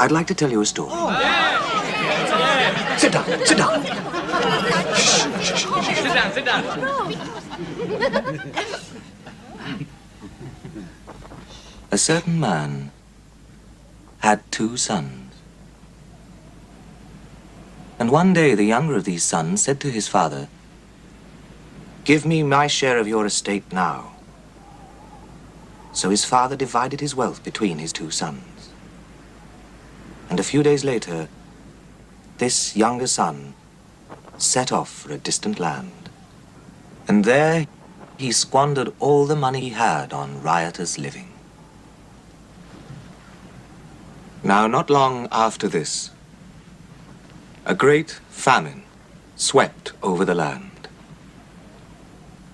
I'd like to tell you a story. Oh. Sit down, sit down. Sit down. A certain man had 2 sons. And one day the younger of these sons said to his father, "Give me my share of your estate now." So his father divided his wealth between his 2 sons. And a few days later, this younger son set off for a distant land. And there he squandered all the money he had on riotous living. Now, not long after this, a great famine swept over the land,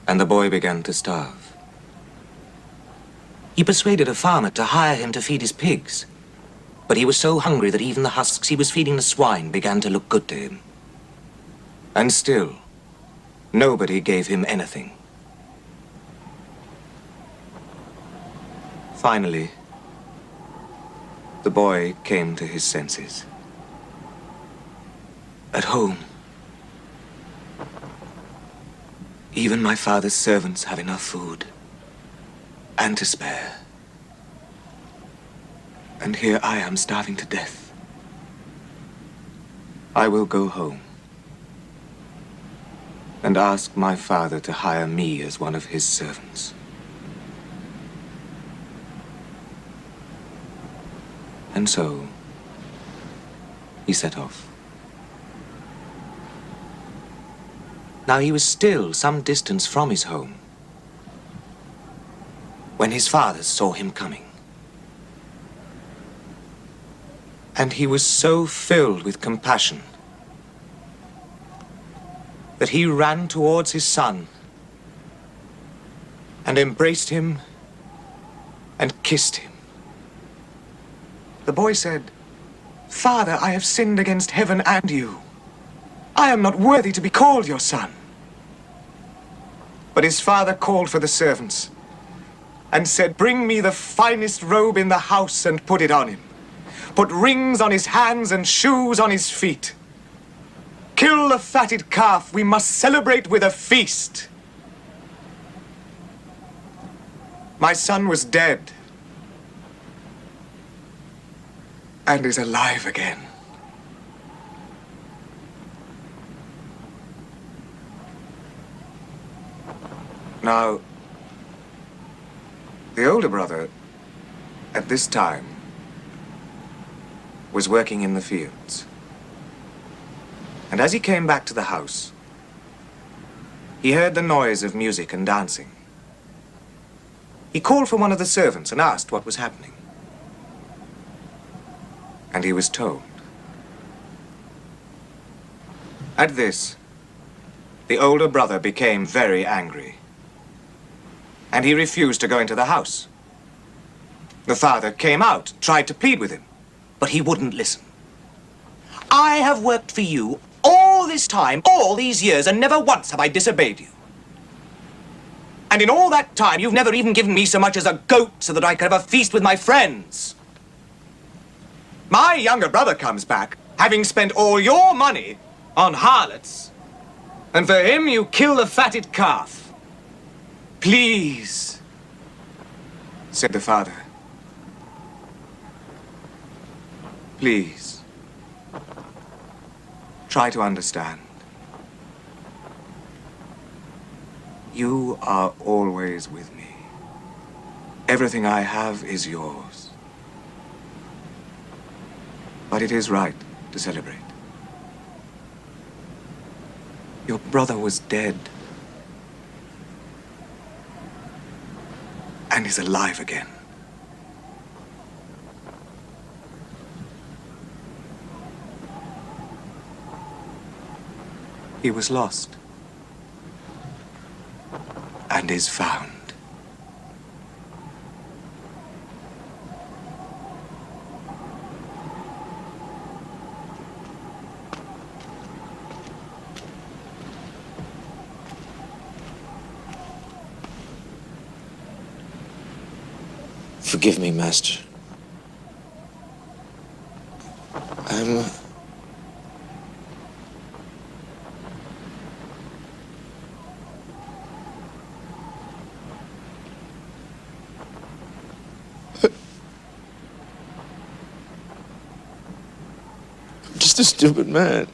and the boy began to starve. He persuaded a farmer to hire him to feed his pigs, but he was so hungry that even the husks he was feeding the swine began to look good to him. And still, nobody gave him anything. Finally, the boy came to his senses. At home, even my father's servants have enough food and to spare. And here I am starving to death. I will go home and ask my father to hire me as one of his servants. And so, he set off. Now he was still some distance from his home when his father saw him coming. And he was so filled with compassion that he ran towards his son and embraced him and kissed him. The boy said, "Father, I have sinned against heaven and you. I am not worthy to be called your son." But his father called for the servants and said, "Bring me the finest robe in the house and put it on him. Put rings on his hands and shoes on his feet. Kill the fatted calf. We must celebrate with a feast." My son was dead and is alive again. Now, the older brother, at this time, was working in the fields. And as he came back to the house, he heard the noise of music and dancing. He called for one of the servants and asked what was happening. And he was told. At this, the older brother became very angry, and he refused to go into the house. The father came out, tried to plead with him, but he wouldn't listen. "I have worked for you all this time, all these years, and never once have I disobeyed you. And in all that time, you've never even given me so much as a goat so that I could have a feast with my friends. My younger brother comes back, having spent all your money on harlots, and for him you kill the fatted calf. Please," said the father. "Please, try to understand. You are always with me. Everything I have is yours. But it is right to celebrate. Your brother was dead and is alive again. He was lost and is found." Forgive me, Master. I'm just a stupid man.